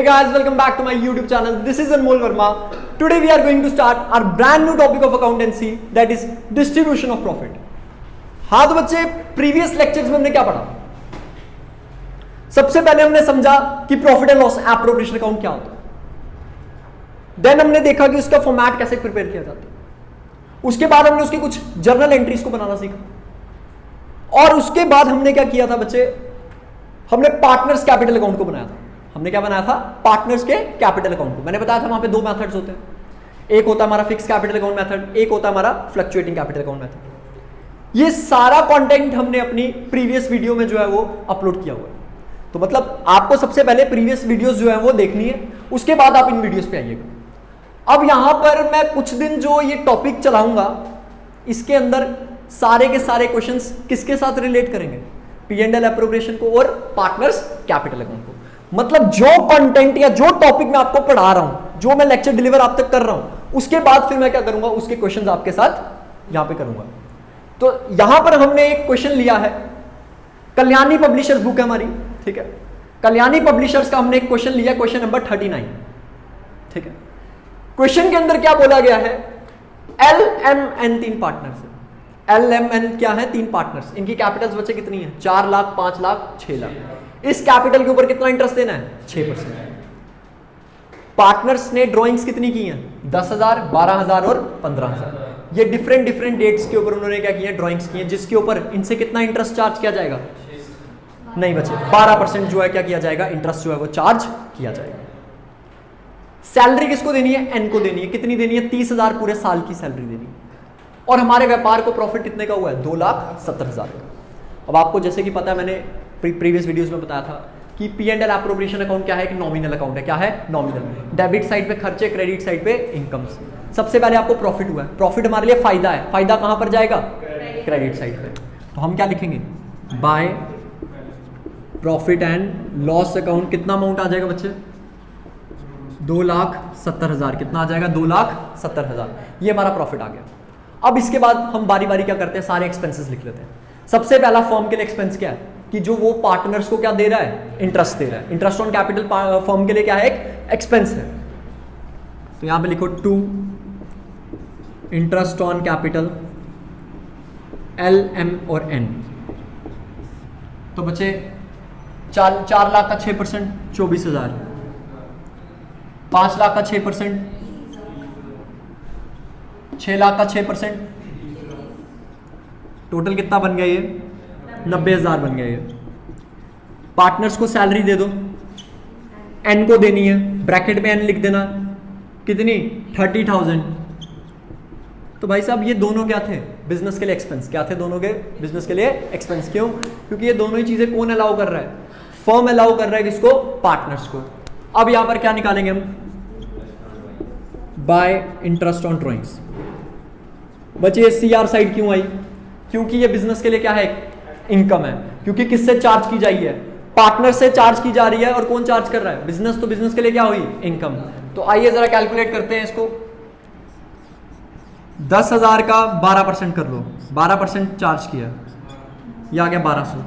Hey guys, welcome back to my YouTube channel. This is Anmol Verma. Today we are going to start our brand new topic of accountancy, that is distribution of profit. हाँ तो बच्चे, previous lectures में हमने क्या पढ़ा? सबसे पहले हमने समझा कि profit and loss appropriation account क्या होता है। देन हमने देखा कि उसका फॉर्मेट कैसे प्रिपेयर किया जाता है। उसके बाद हमने उसके कुछ जर्नल एंट्रीज को बनाना सीखा। और उसके बाद हमने क्या किया था बच्चे? हमने पार्टनर्स कैपिटल अकाउंट को बनाया था। हमने क्या बनाया था? पार्टनर्स के कैपिटल अकाउंट को। मैंने बताया था वहां पे दो मेथड्स होते हैं, एक होता है हमारा फिक्स कैपिटल अकाउंट मेथड, एक होता है हमारा फ्लक्चुएटिंग कैपिटल अकाउंट मेथड। ये सारा कंटेंट हमने अपनी प्रीवियस वीडियो में जो है वो अपलोड किया हुआ है। तो मतलब आपको सबसे पहले प्रीवियस वीडियोस जो है वो देखनी है, उसके बाद आप इन वीडियोस पे आइएगा। अब यहां पर मैं कुछ दिन जो ये टॉपिक चलाऊंगा, इसके अंदर सारे के सारे क्वेश्चंस किसके साथ रिलेट करेंगे? P&L एप्रोप्रिएशन को और पार्टनर्स कैपिटल अकाउंट को। मतलब जो कंटेंट या जो टॉपिक मैं आपको पढ़ा रहा हूं, जो मैं लेक्चर डिलीवर आप तक कर रहा हूं, उसके बाद फिर मैं क्या करूंगा, उसके क्वेश्चंस आपके साथ यहां पे करूंगा। तो यहां पर हमने एक क्वेश्चन लिया है, कल्याणी पब्लिशर्स बुक है हमारी, ठीक है। कल्याणी पब्लिशर्स का हमने एक क्वेश्चन लिया, क्वेश्चन नंबर 39, ठीक है। क्वेश्चन के अंदर क्या बोला गया है? LMN तीन पार्टनर्स है। LMN क्या है? तीन पार्टनर्स। इनकी कैपिटल्स बच्चे कितनी है? 4 लाख, 5 लाख, 6 लाख। इस कैपिटल के ऊपर कितना इंटरेस्ट देना है? 6%। पार्टनर्स ने ड्राइंग्स कितनी की हैं? 10,000, 12,000 और 15,000। ये डिफरेंट डिफरेंट डेट्स के ऊपर उन्होंने क्या किया? ड्राइंग्स की हैं, जिसके ऊपर इनसे कितना इंटरेस्ट चार्ज किया जाएगा? नहीं बच्चे, 12% जो है क्या किया जाएगा? इंटरेस्ट जो है वो चार्ज किया जाएगा। सैलरी किसको देनी है? एन को देनी है। कितनी देनी है? 30,000 पूरे साल की सैलरी देनी है। और हमारे व्यापार को प्रॉफिट कितने का हुआ है? 2,70,000 का। अब आपको जैसे कि पता है, मैंने प्रीवियस वीडियोस में बताया था कि P&L एप्रोप्रिएशन अकाउंट क्या है? एक नॉमिनल अकाउंट है। क्या है? नॉमिनल। डेबिट साइड पे खर्चे, क्रेडिट साइड पे इनकम्स। सबसे पहले आपको प्रॉफिट हुआ है। प्रॉफिट हमारे लिए फायदा है। फायदा कहां पर जाएगा? क्रेडिट साइड पे। तो हम क्या लिखेंगे? By profit and loss account. कितना अमाउंट आ जाएगा बच्चे? 2,70,000। कितना आ जाएगा? 2,70,000। ये हमारा प्रॉफिट आ गया। अब इसके बाद हम बारी बारी क्या करते हैं? सारे एक्सपेंसेस लिख लेते हैं। सबसे पहला फर्म के लिए एक्सपेंस क्या है? कि जो वो पार्टनर्स को क्या दे रहा है? इंटरेस्ट दे रहा है। इंटरेस्ट ऑन कैपिटल फर्म के लिए क्या है? एक एक्सपेंस है। तो यहां पे लिखो 2 इंटरेस्ट ऑन कैपिटल, LM और N। तो बच्चे 4 लाख का 6% 24,000, 5 लाख का 6%, 6 लाख का 6%, टोटल कितना बन गया? ये 90,000 बन गया। ये पार्टनर्स को सैलरी दे दो, एन को देनी है, ब्रैकेट में एन लिख देना। कितनी? 30,000। तो भाई साहब ये दोनों क्या थे? बिजनेस के लिए एक्सपेंस। क्या थे दोनों के? बिजनेस के लिए एक्सपेंस। क्यों? क्योंकि ये दोनों ही चीजें कौन अलाउ कर रहा है? फर्म अलाउ कर रहा है। किसको? पार्टनर्स को। अब यहां पर क्या निकालेंगे हम? Bye interest on drawings. बच्चे ये CR साइड क्यों आई? क्योंकि ये बिजनेस के लिए क्या है? इनकम है। क्योंकि किससे चार्ज की जाई है? पार्टनर से चार्ज की जा रही है। और कौन चार्ज कर रहा है? बिजनेस। तो बिजनेस के लिए क्या हुई? इनकम। तो आइए जरा कैलकुलेट करते हैं इसको। 10,000 का 12% कर लो। 12% चार्ज किया, ये आ गया 1,200।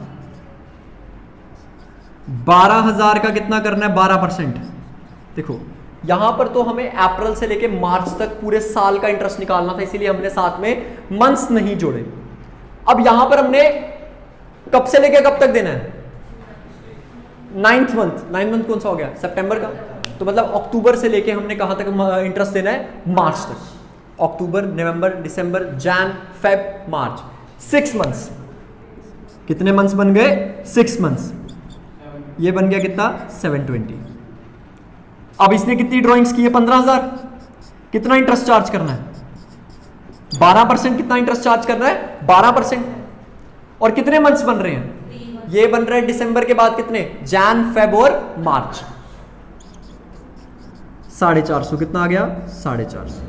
12,000 का कितना करना है? 12%। देखो यहां पर तो हमें अप्रैल से लेके मार्च तक पूरे साल का इंटरेस्ट निकालना था, इसीलिए हमने साथ में मंथ्स नहीं जोड़े। अब यहां पर हमने कब से लेके कब तक देना है? 9th month. 9th मंथ कौन सा हो गया? सितंबर का। तो मतलब अक्टूबर से लेके हमने कहां तक इंटरेस्ट देना है? मार्च तक। अक्टूबर, नवंबर, दिसंबर, जैन, फेब, मार्च। 6 मंथ्स। कितने मंथ्स बन गए? 6 मंथ्स। ये बन गया कितना? 720। अब इसने कितनी ड्राइंग्स की है? 15,000। कितना इंटरेस्ट चार्ज करना है? 12%। कितना इंटरेस्ट चार्ज करना है? 12%। और कितने मंथ्स बन रहे हैं? ये बन रहे हैं दिसंबर के बाद कितने? जैन, फेब और मार्च। 450। कितना आ गया? 450।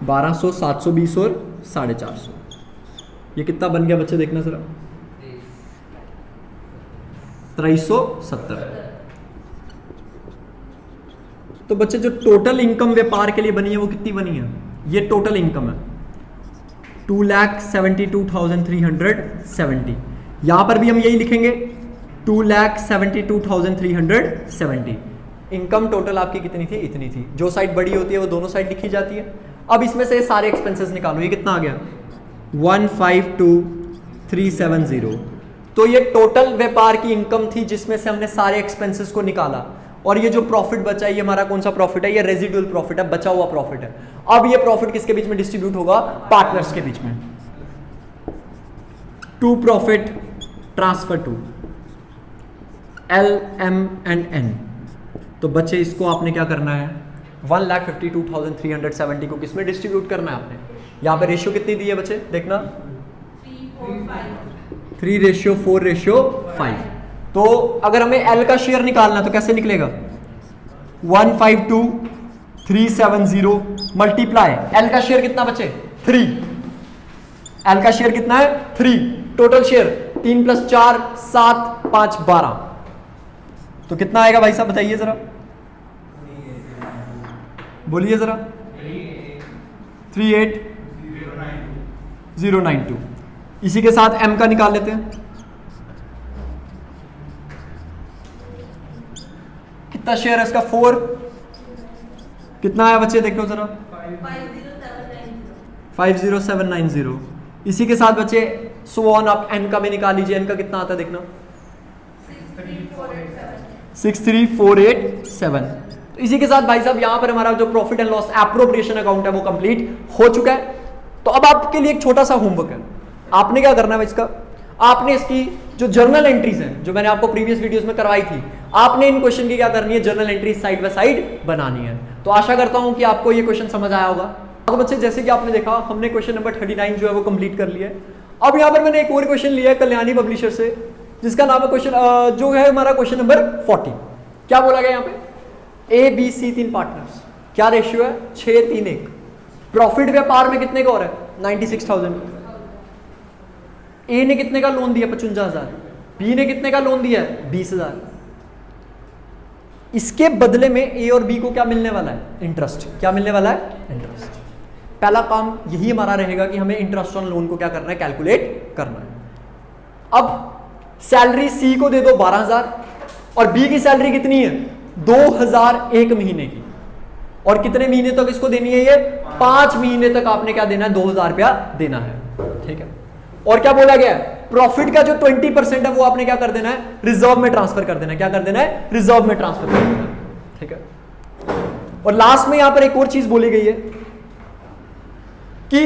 $1,200, 720 और 450। ये कितना बन गया बच्चे? देखना जरा। 2370। तो बच्चे जो टोटल इनकम व्यापार के लिए बनी है वो कितनी बनी है? ये टोटल इनकम है। 2,72,370। यहां पर भी हम यही लिखेंगे 2,72,370। इनकम टोटल आपकी कितनी थी? इतनी थी। जो साइड बड़ी होती है वो दोनों साइड लिखी जाती है। अब इसमें से सारे एक्सपेंसेस निकालो, ये कितना आ गया? 152,370। तो ये टोटल व्यापार की इनकम थी जिसमें से हमने सारे एक्सपेंसेस को निकाला, और ये जो प्रॉफिट बचा है ये हमारा कौन सा प्रॉफिट है? ये रेजिडुअल प्रॉफिट है, बचा हुआ प्रॉफिट है। अब ये प्रॉफिट किसके बीच में डिस्ट्रीब्यूट होगा? पार्टनर्स के बीच में। To profit transfer to L, M and N। तो बच्चे इसको आपने क्या करना है? 1,52,370 को किसमें डिस्ट्रीब्यूट करना है आपने? यहां पे रेशियो कितनी दी है बच्चे? देखना 3:4:5। तो अगर हमें L का शेयर निकालना है तो कैसे निकलेगा? 152,370 मल्टीप्लाई L का शेयर कितना बचे? 3। L का शेयर कितना है? 3। Total share 3 + 4 7 5 12। तो कितना आएगा भाई साहब बताइए जरा, बोलिए जरा। 38,092। इसी के साथ M का निकाल लेते हैं। कितना शेयर है इसका? 4। कितना आया बच्चे देखो जरा? 50790। इसी के साथ बच्चे सो ऑन, आप N का भी निकाल लीजिए। N का कितना आता है देखना? 63487। तो इसी के साथ भाई साहब यहां पर हमारा जो profit and loss appropriation account है वो कंप्लीट हो चुका है। तो अब आपके लिए एक छोटा सा होमवर्क है। आपने क्या करना है इसका? आपने इसकी जो जर्नल एंट्रीज हैं जो मैंने आपको प्रीवियस वीडियोस में करवाई थी, आपने इन क्वेश्चन की क्या करनी है? Journal entries side by side बनानी है। तो आशा करता हूं कि आपको ये क्वेश्चन समझ आया होगा। तो बच्चे जैसे कि आपने देखा हमने क्वेश्चन नंबर 39 जो है वो कंप्लीट कर लिया है। अब यहाँ पर मैंने एक और क्वेश्चन लिया है कल्याणी पब्लिशर से, जिसका नाम है क्वेश्चन जो है हमारा क्वेश्चन नंबर 40। क्या बोला गया यहाँ पे? A, B, C 3 partners. क्या रेशियो है? 6:3:1। प्रॉफिट व्यापार में कितने का हो रहा है? 96,000। A ने कितने का लोन दिया? 55,000। B ने कितने का लोन दिया है? 20,000। इसके बदले में A और B को क्या मिलने वाला है? इंटरेस्ट। क्या मिलने वाला है? इंटरेस्ट। पहला काम यही हमारा रहेगा कि हमें इंटरेस्ट ऑन लोन को क्या करना है? कैलकुलेट करना है। अब सैलरी C को दे दो 12,000 और B की सैलरी कितनी है? 2,000 एक महीने की। और कितने महीने तक इसको देनी है? ये 5 महीने तक आपने क्या देना है? 2,000 रुपया देना है। ठीक है। और क्या बोला गया है? प्रॉफिट का जो 20% है वो आपने क्या कर देना है? रिजर्व में ट्रांसफर कर देना है। क्या कर देना है? रिजर्व में ट्रांसफर कर देना है। ठीक है। और लास्ट में यहां पर एक और चीज बोली गई है कि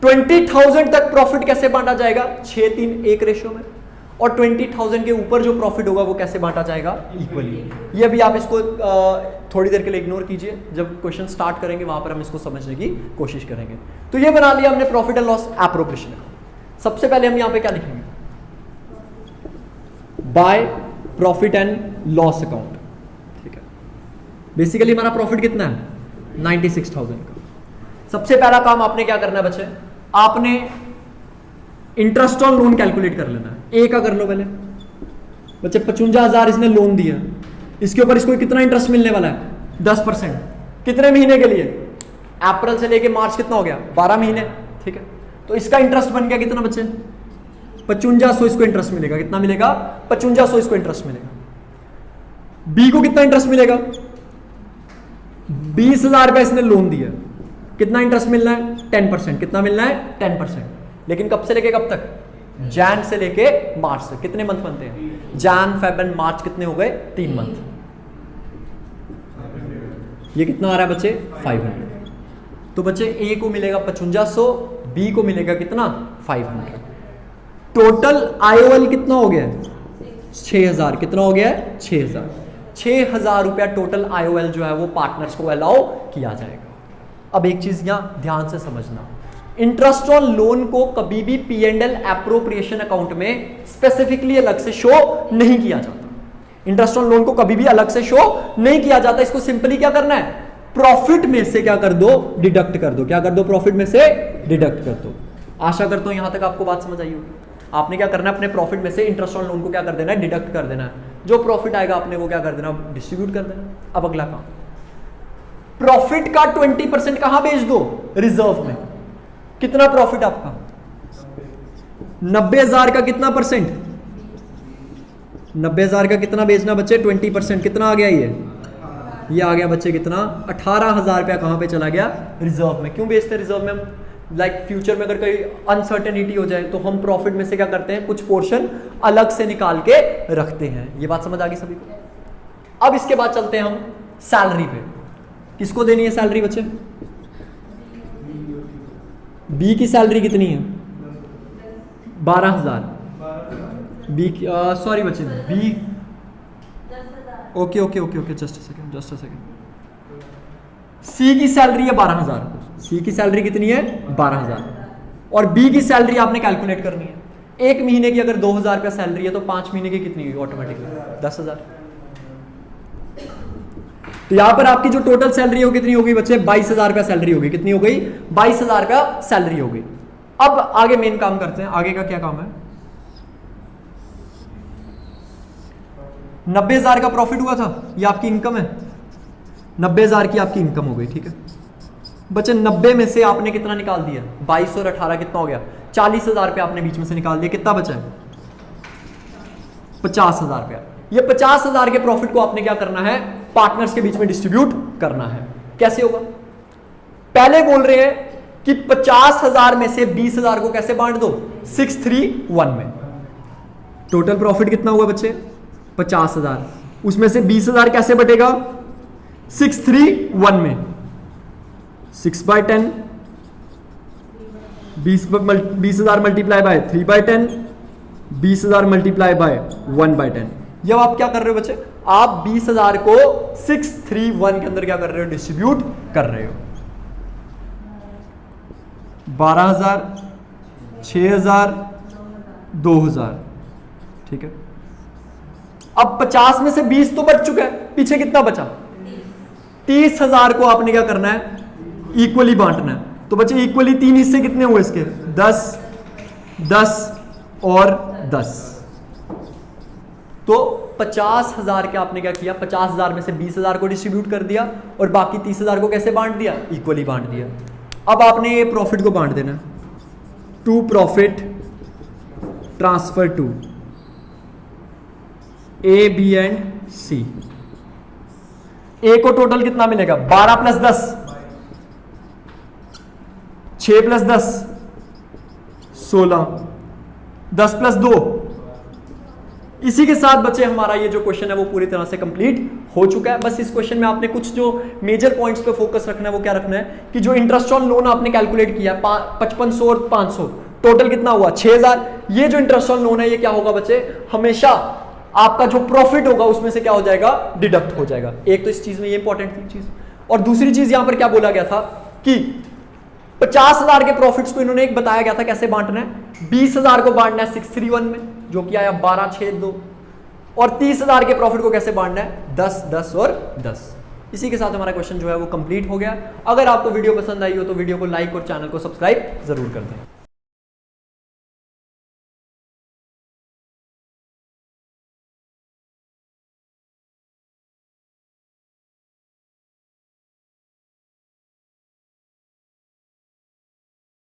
20,000 तक प्रॉफिट कैसे बांटा जाएगा? 6:3:1 रेशियो में। और 20,000 के ऊपर जो प्रॉफिट होगा वो कैसे बांटा जाएगा? इक्वली। ये भी आप इसको थोड़ी देर के लिए इग्नोर कीजिए, जब क्वेश्चन स्टार्ट करेंगे वहां पर हम इसको समझने की कोशिश करेंगे। तो ये बना लिया हमने प्रॉफिट एंड लॉस एप्रोप्रिएशन। सबसे पहले हम यहां पे क्या लिखेंगे? By profit and loss account. ठीक है। बेसिकली हमारा प्रॉफिट कितना है? 96,000 का। सबसे पहला काम आपने क्या करना है बच्चे? आपने इंटरेस्ट ऑन लोन कैलकुलेट कर लेना है। ए का कर लो पहले बच्चे। 55,000 इसने लोन दिया, इसके ऊपर इसको कितना इंटरेस्ट मिलने वाला है? 10%। कितने महीने के लिए? अप्रैल से लेके मार्च कितना हो गया? 12 महीने। ठीक है। तो इसका इंटरेस्ट बन गया कितना बच्चे? 5500 इसको इंटरेस्ट मिलेगा। कितना मिलेगा? 5500 इसको इंटरेस्ट मिलेगा। बी को कितना इंटरेस्ट मिलेगा? 20,000 रुपया इसने लोन दिया, कितना इंटरेस्ट मिलना है? 10%। कितना मिलना है? 10%। लेकिन कब से लेके कब तक? जैन से लेके मार्च तक। कितने मंथ बनते हैं? जैन, फेब एंड मार्च कितने हो गए? 3 मंथ। ये कितना आ रहा है बच्चे? 500। तो बच्चे ए को मिलेगा 5500, बी को मिलेगा कितना? 500। टोटल आईओएल कितना हो गया? 6,000। कितना हो गया है? 6,000। 6,000 रुपया टोटल आईओएल जो है वो पार्टनर्स को अलाउ किया जाएगा। अब एक चीज यहां ध्यान से समझना, इंटरेस्ट ऑन लोन को कभी भी P&L एप्रोप्रिएशन अकाउंट में स्पेसिफिकली अलग से शो नहीं किया जाता। इंटरेस्ट ऑन लोन को कभी भी अलग से शो नहीं किया जाता। इसको सिंपली क्या करना है? प्रॉफिट में से क्या कर दो? डिडक्ट कर दो। क्या कर दो? प्रॉफिट में से डिडक्ट कर दो। आशा करता हूं यहां तक आपको बात समझ आई होगी। आपने क्या करना है? अपने प्रॉफिट में से इंटरेस्ट ऑन लोन को क्या कर देना है? डिडक्ट कर देना है। जो प्रॉफिट आएगा आपने वो क्या कर देना? डिस्ट्रीब्यूट कर देना। अब अगला काम, प्रॉफिट का 20% कहां भेज दो? रिजर्व में। कितना प्रॉफिट आपका? 90,000 का कितना परसेंट? 90,000 का कितना बेचना बच्चे? 20%। कितना आ गया ये आ गया बच्चे कितना? 18,000 रुपया कहां पे चला गया? रिजर्व में। क्यों बेचते हैं रिजर्व में हम? लाइक फ्यूचर में अगर कोई अनसर्टेनिटी हो जाए तो हम प्रॉफिट में से क्या करते हैं, कुछ पोर्शन अलग से निकाल के रखते हैं। ये बात समझ आ गई सभी को? अब इसके बाद चलते हैं हम सैलरी पे। किसको देनी है सैलरी बच्चे? बी की सैलरी कितनी है? 12,000। बी की सॉरी बच्चे, B okay just a second. C की सैलरी है 12,000। सी की सैलरी कितनी है? 12,000। और बी की सैलरी आपने कैलकुलेट करनी है। एक महीने की अगर 2,000 रुपया सैलरी है तो 5 महीने की कितनी हुई ऑटोमेटिकली? 10,000। तो यहां पर आपकी जो टोटल सैलरी होगी कितनी होगी बच्चे? 22,000 रुपया सैलरी होगी। कितनी हो गई? 22,000 रुपया सैलरी हो गई। अब आगे मेन काम करते हैं। आगे का क्या काम है? 90,000 का प्रॉफिट हुआ था, ये आपकी इनकम है। 90,000 की आपकी इनकम हो गई, ठीक है बच्चे। 90 में से आपने कितना निकाल दिया? 22 और 18 कितना हो गया? 40,000 रुपया आपने बीच में से निकाल दिया। कितना बचा है? 50,000 रुपया। ये 50,000 के प्रॉफिट को आपने क्या करना है? पार्टनर्स के बीच में डिस्ट्रीब्यूट करना है। कैसे होगा? पहले बोल रहे हैं कि 50,000 में से 20,000 को कैसे बांट दो? 631 में। टोटल प्रॉफिट कितना हुआ बच्चे? 50,000। उसमें से 20,000 कैसे बटेगा? 631 में। 6/10, 20,000 मल्टीप्लाई बाय 3/10, 20,000 मल्टीप्लाई बाय 1/10। जब आप क्या कर रहे हो बच्चे? आप 20,000 को 631 के अंदर क्या कर रहे हो? डिस्ट्रीब्यूट कर रहे हो। 12,000, 6,000, 2,000, ठीक है। अब 50 में से 20 तो बच चुका है, पीछे कितना बचा? 30,000 को आपने क्या करना है? इक्वली बांटना है। तो बच्चे इक्वली 3 हिस्से कितने हुए इसके? 10, 10 और 10। तो 50,000 के आपने क्या किया? 50,000 में से 20,000 को डिस्ट्रीब्यूट कर दिया और बाकी 30,000 को कैसे बांट दिया? इक्वली बांट दिया। अब आपने ये प्रॉफिट को बांट देना। To profit transfer to A, B and C. A को टोटल कितना मिलेगा? 12 प्लस 10, 6 प्लस 10, 16, 10 प्लस 2। इसी के साथ बच्चे हमारा ये जो क्वेश्चन है वो पूरी तरह से कंप्लीट हो चुका है। बस इस क्वेश्चन में आपने कुछ जो मेजर पॉइंट्स पे फोकस रखना है वो क्या रखना है कि जो इंटरेस्ट ऑन लोन आपने कैलकुलेट किया 5500 और 500, टोटल कितना हुआ? 6,000। ये जो इंटरेस्ट ऑन लोन है ये क्या होगा बच्चे? हमेशा आपका जो प्रॉफिट होगा उसमें से क्या हो जाएगा? डिडक्ट हो जाएगा। एक तो इस चीज में ये इंपॉर्टेंट थी चीज। और दूसरी चीज यहां पर क्या बोला गया था कि 50,000 के प्रॉफिट्स को इन्होंने एक बताया गया था कैसे बांटना है। 20,000 को बांटना है 631 में, जो कि आया 12, 6, 2। और 30,000 के प्रॉफिट को कैसे बांटना है? 10, 10 और 10। इसी के साथ हमारा क्वेश्चन जो है वो कंप्लीट हो गया। अगर आपको वीडियो पसंद आई हो तो वीडियो को लाइक और चैनल को सब्सक्राइब जरूर कर दें।